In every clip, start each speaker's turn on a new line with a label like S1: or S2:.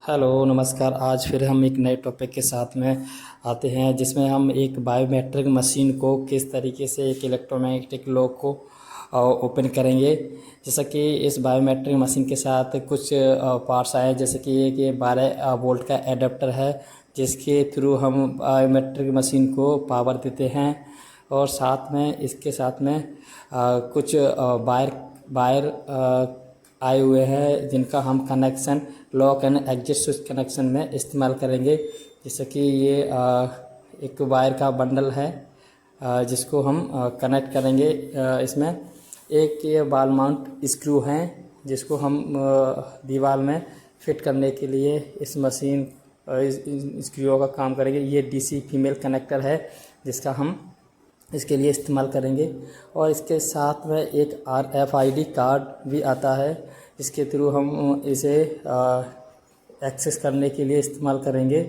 S1: Hello नमस्कार। आज फिर हम एक नए टॉपिक के साथ में आते हैं जिसमें हम एक बायोमेट्रिक मशीन को किस तरीके से एक इलेक्ट्रोमैग्नेटिक लॉक को ओपन करेंगे। जैसा कि इस बायोमेट्रिक मशीन के साथ कुछ पार्ट्स आए, जैसे कि ये 12 वोल्ट का एडाप्टर है जिसके थ्रू हम बायोमेट्रिक मशीन को पावर देते हैं। और साथ में इसके साथ में कुछ वायर वायर आए हुए हैं जिनका हम connection lock and exit switch connection में इस्तेमाल करेंगे। जैसे कि ये एक वायर का बंडल है जिसको हम कनेक्ट करेंगे। इसमें एक ये वॉल माउंट स्क्रू हैं जिसको हम दीवार में फिट करने के लिए इस मशीन इस स्क्रूओं का काम करेंगे। ये डीसी फीमेल कनेक्टर है जिसका हम इसके लिए इस्तेमाल करेंगे। और इसके साथ में एक RFID कार्ड भी आता है जिसके थ्रू हम इसे एक्सेस करने के लिए इस्तेमाल करेंगे।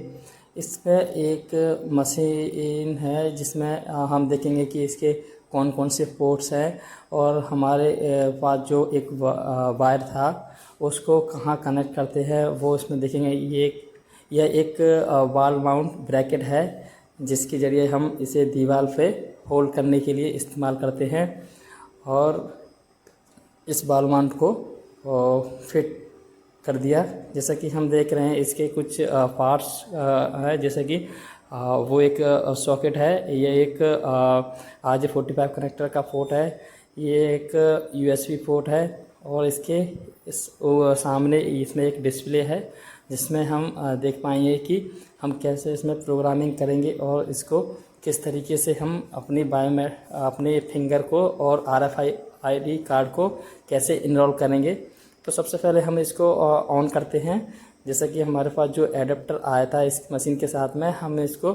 S1: इस पे एक मशीन है जिसमें हम देखेंगे कि इसके कौन कौन से पोर्ट्स हैं और हमारे पास जो एक वायर था उसको कहाँ कनेक्ट करते हैं वो इसमें देखेंगे। यह एक वॉल माउंट ब्रैकेट है जिसके ज़रिए हम इसे दीवार पे होल्ड करने के लिए इस्तेमाल करते हैं। और इस वॉल माउंट को फिट कर दिया। जैसा कि हम देख रहे हैं इसके कुछ पार्ट्स है, जैसे कि वो एक सॉकेट है, ये एक RJ45 कनेक्टर का पोर्ट है, ये एक USB पोर्ट है और इसके सामने इसमें एक डिस्प्ले है जिसमें हम देख पाएंगे कि हम कैसे इसमें प्रोग्रामिंग करेंगे और इसको किस तरीके से हम अपने फिंगर को और RFID कार्ड को कैसे इनरोल करेंगे। तो सबसे पहले हम इसको ऑन करते हैं। जैसा कि हमारे पास जो एडाप्टर आया था इस मशीन के साथ में, हम इसको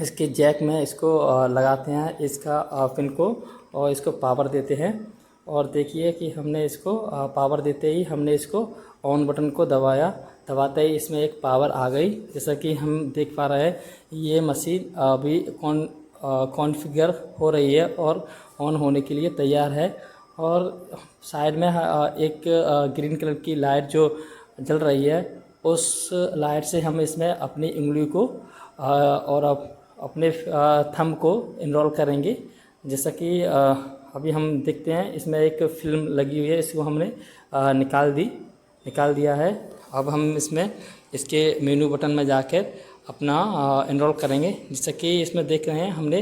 S1: इसके जैक में इसको लगाते हैं, इसका पिन को, और इसको पावर देते हैं। और देखिए कि हमने इसको पावर देते ही हमने इसको ऑन बटन को दबाते ही इसमें एक पावर आ गई। जैसा कि हम देख पा रहे हैं ये मशीन अभी कॉन्फ़िगर हो रही है और ऑन होने के लिए तैयार है। और साइड में एक ग्रीन कलर की लाइट जो जल रही है, उस लाइट से हम इसमें अपनी उंगली को और अपने थंब को इनरोल करेंगे। जैसा कि अभी हम देखते हैं इसमें एक फिल्म लगी हुई है, इसको हमने निकाल दिया है। अब हम इसमें इसके मेनू बटन में जाकर अपना इनरोल करेंगे। जैसे कि इसमें देख रहे हैं हमने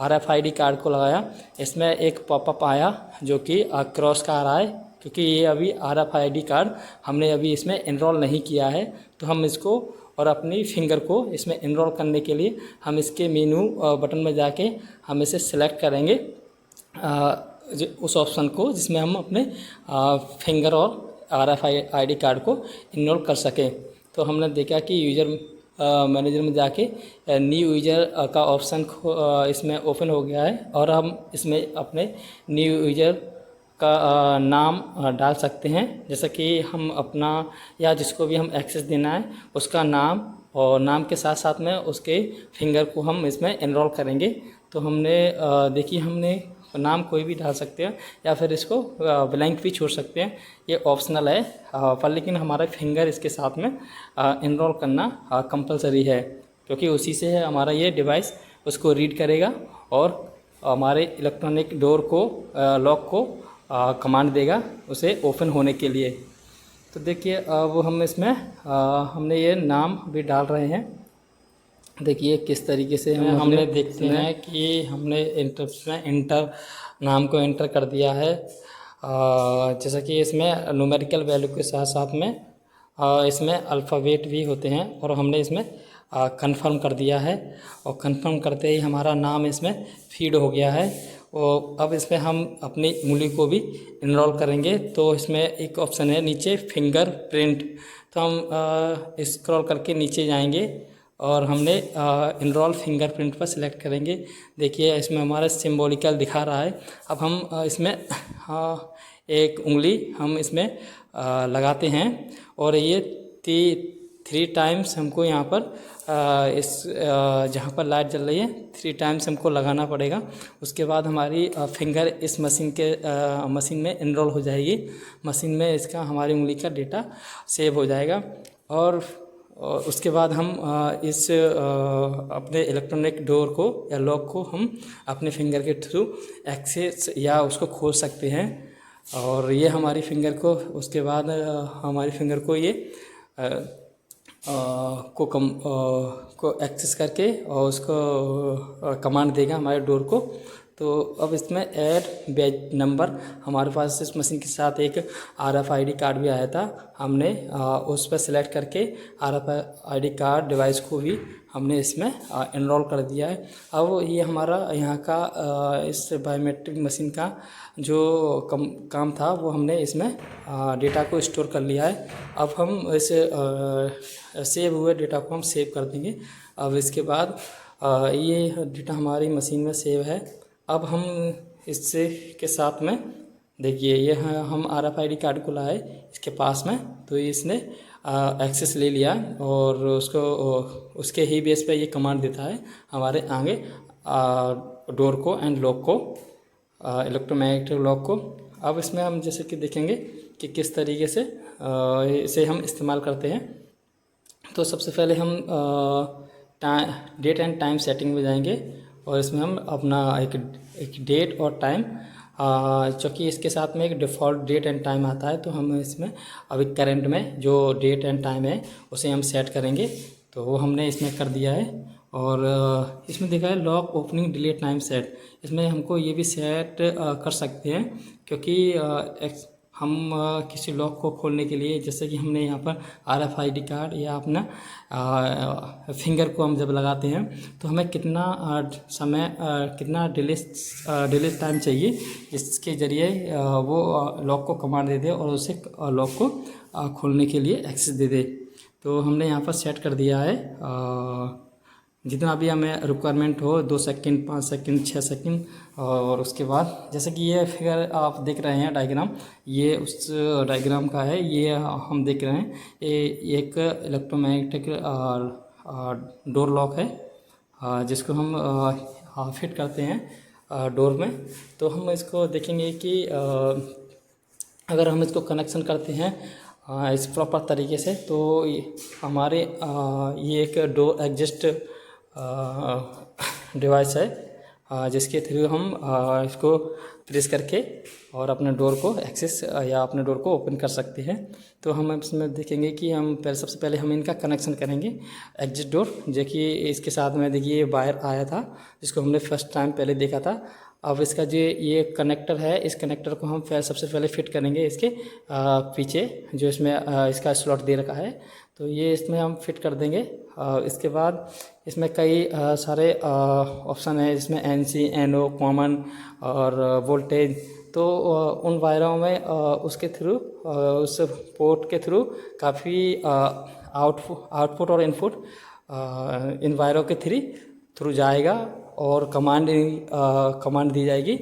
S1: RFID कार्ड को लगाया, इसमें एक पॉपअप आया जो कि क्रॉस का आ रहा है, क्योंकि ये अभी RFID कार्ड हमने अभी इसमें इनरोल नहीं किया है। तो हम इसको और अपनी फिंगर को इसमें इनरोल करने के लिए हम इसके मेनू बटन में जाके हम इसे सिलेक्ट करेंगे उस ऑप्शन को जिसमें हम अपने फिंगर और RFID कार्ड को इनरोल कर सकें। तो हमने देखा कि यूज़र मैनेजर में जाके न्यू यूज़र का ऑप्शन इसमें ओपन हो गया है और हम इसमें अपने न्यू यूज़र का नाम डाल सकते हैं। जैसा कि हम अपना या जिसको भी हम एक्सेस देना है उसका नाम, और नाम के साथ साथ में उसके फिंगर को हम इसमें एनरोल करेंगे। तो हमने देखिए हमने नाम कोई भी डाल सकते हैं या फिर इसको ब्लैंक भी छोड़ सकते हैं, ये ऑप्शनल है पर लेकिन हमारा फिंगर इसके साथ में एनरोल करना कंपलसरी है, क्योंकि उसी से हमारा ये डिवाइस उसको रीड करेगा और हमारे इलेक्ट्रॉनिक डोर को लॉक को कमांड देगा उसे ओपन होने के लिए। तो देखिए अब हम इसमें हमने ये नाम भी डाल रहे हैं। देखिए किस तरीके से हमने देखते हैं कि हमने इंटर नाम को एंटर कर दिया है। जैसा कि इसमें न्यूमेरिकल वैल्यू के साथ साथ में इसमें अल्फ़ाबेट भी होते हैं और हमने इसमें कंफर्म कर दिया है। और कंफर्म करते ही हमारा नाम इसमें फीड हो गया है। और अब इसमें हम अपनी उंगली को भी इनरोल करेंगे। तो इसमें एक ऑप्शन है नीचे फिंगर प्रिंट, तो हम स्क्रॉल करके नीचे जाएंगे और हमने इनरोल फिंगरप्रिंट पर सिलेक्ट करेंगे। देखिए इसमें हमारा सिंबॉलिकल दिखा रहा है। अब हम इसमें एक उंगली हम इसमें लगाते हैं और ये 3 टाइम्स हमको यहाँ पर जहाँ पर लाइट जल रही है 3 टाइम्स हमको लगाना पड़ेगा। उसके बाद हमारी फिंगर इस मशीन में एनरोल हो जाएगी। मशीन में इसका हमारी उंगली का डेटा सेव हो जाएगा। और उसके बाद हम अपने इलेक्ट्रॉनिक डोर को या लॉक को हम अपने फिंगर के थ्रू एक्सेस या उसको खोल सकते हैं। और ये हमारी फिंगर को उसके बाद हमारी फिंगर को ये को एक्सेस करके और उसको कमांड देगा हमारे डोर को। तो अब इसमें ऐड बैच नंबर, हमारे पास इस मशीन के साथ एक RFID कार्ड भी आया था, हमने उस पर सेलेक्ट करके RFID कार्ड डिवाइस को भी हमने इसमें एनरोल कर दिया है। अब ये हमारा यहाँ का इस बायोमेट्रिक मशीन का जो काम था वो हमने इसमें डेटा को स्टोर कर लिया है। अब हम इस सेव हुए डेटा को हम सेव कर देंगे। अब इसके बाद ये डेटा हमारी मशीन में सेव है। अब हम इससे के साथ में देखिए ये हम RFID कार्ड को लाए इसके पास में, तो इसने एक्सेस ले लिया और उसके ही बेस पे ये कमांड देता है हमारे आगे डोर को एंड लॉक को, इलेक्ट्रोमैग्नेटिक लॉक को। अब इसमें हम जैसे कि देखेंगे कि किस तरीके से इसे हम इस्तेमाल करते हैं। तो सबसे पहले हम डेट एंड टाइम सेटिंग में जाएंगे और इसमें हम अपना एक डेट और टाइम, चूँकि इसके साथ में एक डिफ़ॉल्ट डेट एंड टाइम आता है, तो हम इसमें अभी करंट में जो डेट एंड टाइम है उसे हम सेट करेंगे। तो वो हमने इसमें कर दिया है। और इसमें देखा है lock opening delete time set, इसमें हमको ये भी सेट कर सकते हैं, क्योंकि हम किसी लॉक को खोलने के लिए जैसे कि हमने यहाँ पर RFID कार्ड या अपना फिंगर को हम जब लगाते हैं तो हमें कितना समय कितना डिलीट टाइम चाहिए जिसके ज़रिए वो लॉक को कमांड दे दे और उसे लॉक को खोलने के लिए एक्सेस दे दे। तो हमने यहाँ पर सेट कर दिया है जितना भी हमें रिक्वायरमेंट हो, 2 सेकंड, 5 सेकंड, 6 सेकंड। और उसके बाद जैसे कि ये फिगर आप देख रहे हैं डायग्राम, ये उस डायग्राम का है। ये हम देख रहे हैं ये एक इलेक्ट्रोमैग्नेटिक डोर लॉक है जिसको हम फिट करते हैं डोर में। तो हम इसको देखेंगे कि अगर हम इसको कनेक्शन करते हैं इस प्रॉपर तरीके से, तो हमारे ये एक डोर एग्जिस्ट डिवाइस है जिसके थ्रू हम इसको प्रेस करके और अपने डोर को एक्सेस या अपने डोर को ओपन कर सकते हैं। तो हम इसमें देखेंगे कि हम सबसे पहले हम इनका कनेक्शन करेंगे एग्जिट डोर, जो कि इसके साथ में देखिए वायर आया था जिसको हमने फर्स्ट टाइम पहले देखा था। अब इसका जो ये कनेक्टर है, इस कनेक्टर को हम सबसे पहले फिट करेंगे इसके पीछे जो इसमें इसका स्लॉट दे रखा है, तो ये इसमें हम फिट कर देंगे। इसके बाद इसमें कई सारे ऑप्शन है जिसमें NC, NO, कॉमन और वोल्टेज। तो उन वायरों में उसके थ्रू उस पोर्ट के थ्रू काफ़ी आउटपुट और इनपुट इन वायरों के थ्रू जाएगा और कमांड दी जाएगी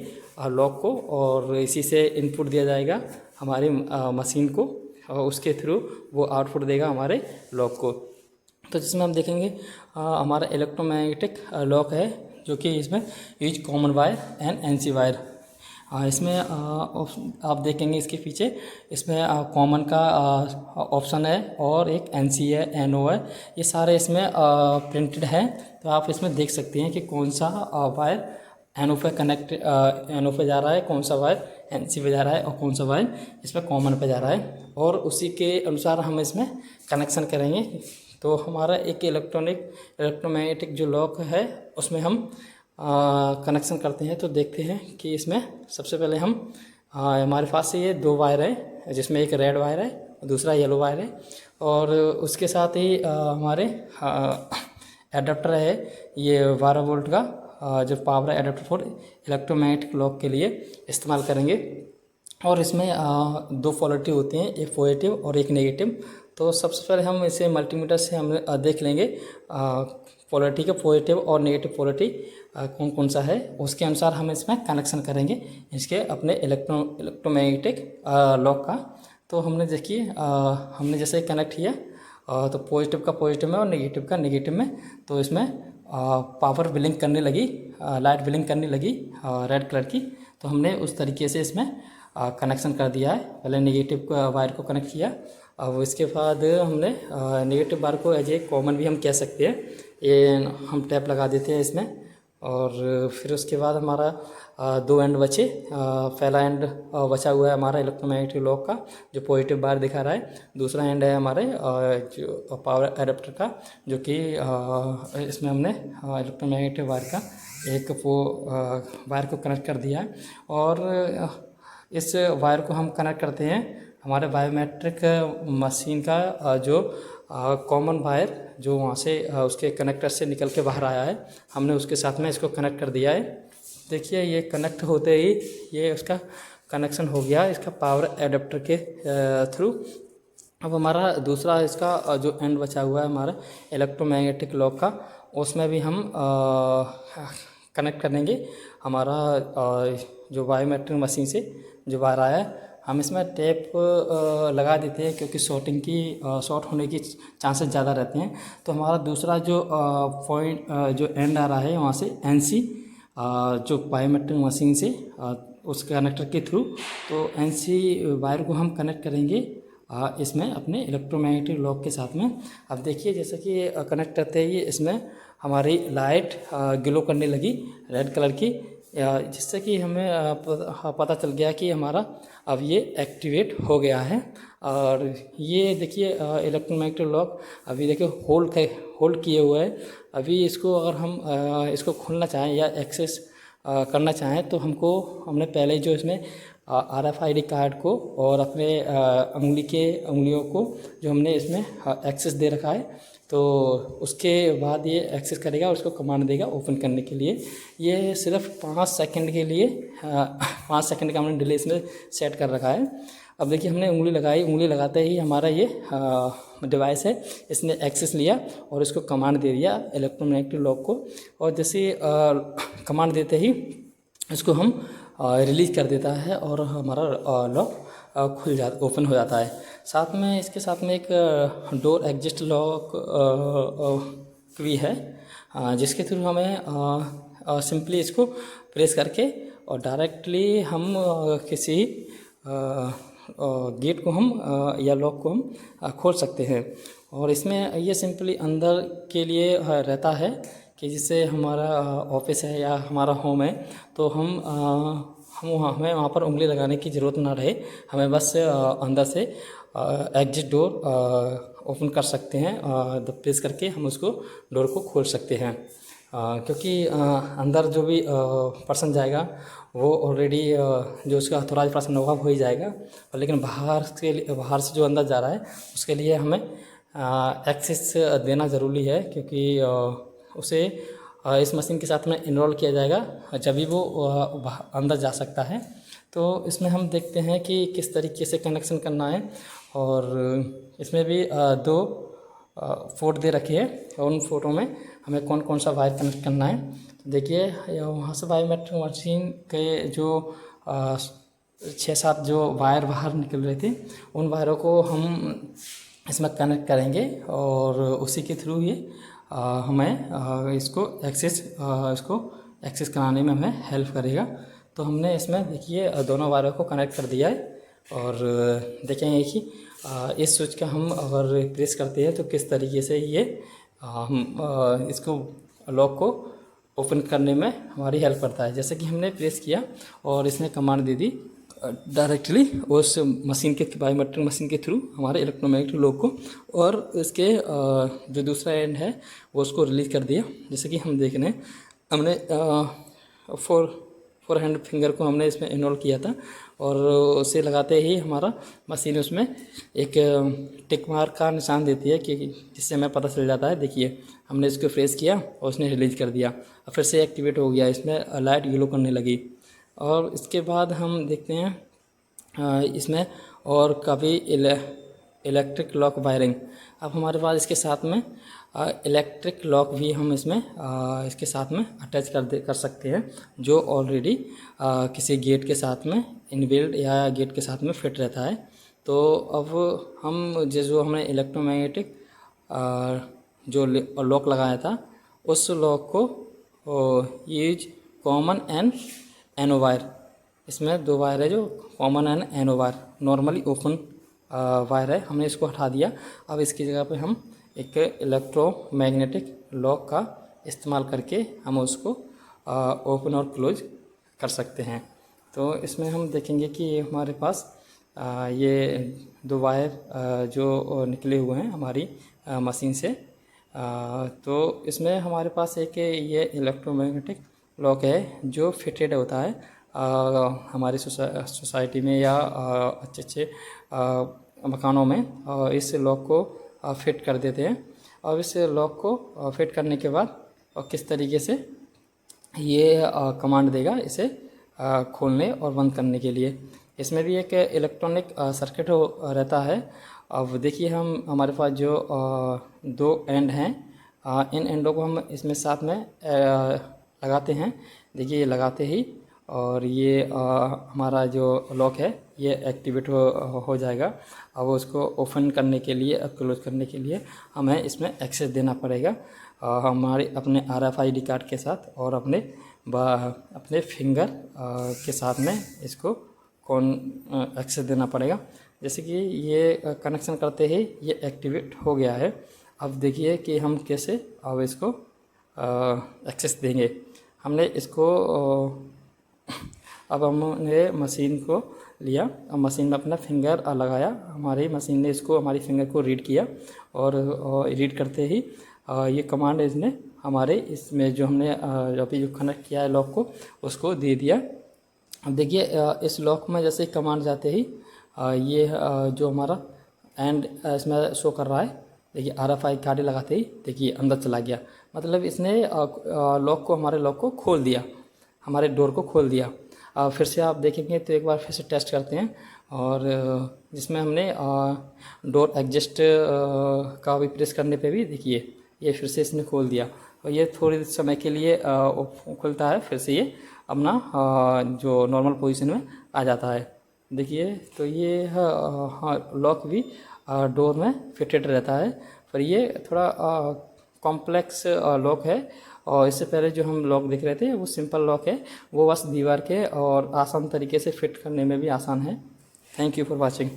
S1: लॉक को, और इसी से इनपुट दिया जाएगा हमारी मशीन को और उसके थ्रू वो आउटपुट देगा हमारे लॉक को। तो जिसमें हम देखेंगे हमारा इलेक्ट्रोमैग्नेटिक लॉक है जो कि इसमें use common wire and NC wire. इसमें आप देखेंगे इसके पीछे इसमें कॉमन का ऑप्शन है और एक NC है, NO है, ये सारे इसमें प्रिंटेड हैं। तो आप इसमें देख सकते हैं कि कौन सा वायर NO पे NO पे जा रहा है, कौन सा वायर NC पे जा रहा है और कौन सा वायर इसमें कॉमन पे जा रहा है, और उसी के अनुसार हम इसमें कनेक्शन करेंगे। तो हमारा एक इलेक्ट्रोमैग्नेटिक जो लॉक है उसमें हम कनेक्शन करते हैं। तो देखते हैं कि इसमें सबसे पहले हम हमारे पास से ये 2 वायर है जिसमें एक रेड वायर है और दूसरा येलो वायर है, और उसके साथ ही हमारे एडाप्टर है ये 12 वोल्ट का जो power adapter for electromagnetic lock के लिए इस्तेमाल करेंगे। और इसमें 2 पोलरिटी होती हैं, एक पॉजिटिव और एक नेगेटिव। तो सबसे पहले हम इसे मल्टीमीटर से हम देख लेंगे पोलरिटी के पॉजिटिव और नेगेटिव पोलरिटी कौन कौन सा है, उसके अनुसार हम इसमें कनेक्शन करेंगे इसके अपने इलेक्ट्रोमैग्नेटिक लॉक का। तो हमने देखिए हमने जैसे कनेक्ट किया तो पॉजिटिव का पॉजिटिव में और नेगेटिव का नेगेटिव में, तो इसमें पावर ब्लिंक करने लगी, लाइट ब्लिंक करने लगी रेड कलर की। तो हमने उस तरीके से इसमें कनेक्शन कर दिया है। पहले नेगेटिव वायर को कनेक्ट किया, अब इसके बाद हमने नेगेटिव वायर को एज ए कॉमन भी हम कह सकते हैं, ये हम टैप लगा देते हैं इसमें। और फिर उसके बाद हमारा दो एंड बचे। पहला एंड बचा हुआ है हमारा इलेक्ट्रोमैग्नेटिक लॉक का, जो पॉजिटिव वायर दिखा रहा है। दूसरा एंड है हमारे जो पावर एडाप्टर का, जो कि इसमें हमने इलेक्ट्रोमैग्नेटिक वायर का एक वायर को कनेक्ट कर दिया है। और इस वायर को हम कनेक्ट करते हैं हमारे बायोमेट्रिक मशीन का जो कॉमन वायर जो वहाँ से उसके कनेक्टर से निकल के बाहर आया है, हमने उसके साथ में इसको कनेक्ट कर दिया है। देखिए ये कनेक्ट होते ही ये उसका कनेक्शन हो गया इसका पावर एडाप्टर के थ्रू। अब हमारा दूसरा इसका जो एंड बचा हुआ है हमारा इलेक्ट्रोमैग्नेटिक लॉक का, उसमें भी हम कनेक्ट करेंगे हमारा जो बायोमेट्रिक मशीन से जो वायर आया है। हम इसमें टेप लगा देते हैं क्योंकि शॉर्ट होने की चांसेस ज़्यादा रहते हैं। तो हमारा दूसरा जो पॉइंट जो एंड आ रहा है वहाँ से एनसी जो बायोमेट्रिक मशीन से उस कनेक्टर के थ्रू, तो एनसी वायर को हम कनेक्ट करेंगे इसमें अपने इलेक्ट्रोमैग्नेटिक लॉक के साथ में। अब देखिए जैसे कि कनेक्ट करते ही इसमें हमारी लाइट ग्लो करने लगी रेड कलर की, जिससे कि हमें पता चल गया कि हमारा अब ये एक्टिवेट हो गया है। और ये देखिए इलेक्ट्रोमैग्नेटिक लॉक अभी देखिए होल्ड किए हुए है। अभी इसको अगर हम इसको खोलना चाहें या एक्सेस करना चाहें तो हमने पहले जो इसमें RFID कार्ड को और अपने उंगलियों को जो हमने इसमें एक्सेस दे रखा है, तो उसके बाद ये एक्सेस करेगा और उसको कमांड देगा ओपन करने के लिए। ये सिर्फ 5 सेकंड के लिए 5 सेकंड का हमने डिले इसमें सेट कर रखा है। अब देखिए हमने उंगली लगाई, उंगली लगाते ही हमारा ये डिवाइस है इसने एक्सेस लिया और इसको कमांड दे दिया इलेक्ट्रोमैग्नेटिक लॉक को। और जैसे कमांड देते ही इसको हम रिलीज कर देता है और हमारा लॉक ओपन हो जाता है। साथ में इसके साथ में एक डोर एग्जिस्ट लॉक भी है, जिसके थ्रू हमें सिंपली इसको प्रेस करके और डायरेक्टली हम किसी गेट को हम या लॉक को हम खोल सकते हैं। और इसमें ये सिंपली अंदर के लिए रहता है कि जिससे हमारा ऑफिस है या हमारा होम है, तो हमें वहाँ पर उंगली लगाने की ज़रूरत ना रहे। हमें बस अंदर से एग्जिट डोर ओपन कर सकते हैं, प्रेस करके हम उसको डोर को खोल सकते हैं। क्योंकि अंदर जो भी पर्सन जाएगा वो ऑलरेडी जो उसका ऑथोराइज पर्सन होगा हो ही जाएगा, लेकिन बाहर से जो अंदर जा रहा है उसके लिए हमें एक्सेस देना ज़रूरी है, क्योंकि उसे इस मशीन के साथ में इनरोल किया जाएगा जब भी वो अंदर जा सकता है। तो इसमें हम देखते हैं कि किस तरीके से कनेक्शन करना है। और इसमें भी 2 पोर्ट दे रखे हैं और उन पोर्टों में हमें कौन कौन सा वायर कनेक्ट करना है। तो देखिए वहाँ से बायोमेट्रिक मशीन के जो 6-7 जो वायर बाहर निकल रहे थे उन वायरों को हम इसमें कनेक्ट करेंगे और उसी के थ्रू ही हमें इसको एक्सेस कराने में हमें हेल्प करेगा। तो हमने इसमें देखिए दोनों वायरों को कनेक्ट कर दिया है। और देखेंगे कि इस स्विच का हम अगर प्रेस करते हैं तो किस तरीके से ये हम इसको लॉक को ओपन करने में हमारी हेल्प करता है। जैसे कि हमने प्रेस किया और इसने कमांड दे दी डायरेक्टली उस मशीन के बायोमेट्रिक मशीन के थ्रू हमारे इलेक्ट्रोमैग्नेटिक लॉक को, और इसके जो दूसरा एंड है वो उसको रिलीज कर दिया। जैसे कि हम देख रहे हैं हमने 4 हैंड फिंगर को हमने इसमें इनरोल किया था और उसे लगाते ही हमारा मशीन उसमें एक टिक मार्क का निशान देती है कि जिससे हमें पता चल जाता है। देखिए हमने इसको प्रेस किया और उसने रिलीज कर दिया और फिर से एक्टिवेट हो गया, इसमें लाइट ग्लो करने लगी। और इसके बाद हम देखते हैं इसमें और काफ़ी इलेक्ट्रिक लॉक वायरिंग। अब हमारे पास इसके साथ में इलेक्ट्रिक लॉक भी हम इसमें इसके साथ में अटैच कर सकते हैं, जो ऑलरेडी किसी गेट के साथ में इनबिल्ट या गेट के साथ में फिट रहता है। तो अब हम जो हमने इलेक्ट्रोमैग्नेटिक जो लॉक लगाया था उस लॉक को use common and NO wire. इसमें 2 वायर है जो common and NO wire, normally open wire है, हमने इसको हटा दिया। अब इसकी जगह पे हम एक इलेक्ट्रोमैग्नेटिक लॉक का इस्तेमाल करके हम उसको ओपन और क्लोज कर सकते हैं। तो इसमें हम देखेंगे कि हमारे पास ये 2 वायर जो निकले हुए हैं हमारी मशीन से। तो इसमें हमारे पास एक ये इलेक्ट्रोमैग्नेटिक लॉक है जो फिटेड होता है हमारी सोसाइटी में या अच्छे अच्छे मकानों में इस लॉक को फिट कर देते हैं। और इस लॉक को फिट करने के बाद किस तरीके से ये कमांड देगा इसे खोलने और बंद करने के लिए। इसमें भी एक इलेक्ट्रॉनिक सर्किट रहता है। अब देखिए हमारे पास जो 2 एंड हैं, इन एंडों को हम इसमें साथ में लगाते हैं। देखिए ये लगाते ही और ये हमारा जो लॉक है ये एक्टिवेट हो जाएगा। अब उसको ओपन करने के लिए, क्लोज करने के लिए हमें इसमें एक्सेस देना पड़ेगा हमारे अपने RFID कार्ड के साथ और अपने फिंगर के साथ में इसको एक्सेस देना पड़ेगा। जैसे कि ये कनेक्शन करते ही ये एक्टिवेट हो गया है। अब देखिए कि हम कैसे अब इसको एक्सेस देंगे। हमने इसको अब हमने मशीन को लिया, अब मशीन में अपना फिंगर लगाया, हमारी मशीन ने इसको हमारी फिंगर को रीड किया और रीड करते ही ये कमांड इसने हमारे इसमें जो हमने अभी जो कनेक्ट किया है लॉक को उसको दे दिया। अब देखिए इस लॉक में जैसे ही कमांड जाते ही ये जो हमारा एंड इसमें शो कर रहा है, देखिए RFID कार्ड लगाते ही देखिए अंदर चला गया। मतलब इसने लॉक को, हमारे लॉक को खोल दिया, हमारे डोर को खोल दिया। फिर से आप देखेंगे तो एक बार फिर से टेस्ट करते हैं और जिसमें हमने डोर एडजस्ट का भी प्रेस करने पे भी देखिए ये फिर से इसने खोल दिया और ये थोड़ी समय के लिए खुलता है, फिर से ये अपना जो नॉर्मल पोजीशन में आ जाता है। देखिए तो ये लॉक भी डोर में फिटेड रहता है, पर ये थोड़ा कॉम्प्लेक्स लॉक है। और इससे पहले जो हम लॉक देख रहे थे वो सिंपल लॉक है, वो बस दीवार के और आसान तरीके से फिट करने में भी आसान है। Thank you for watching.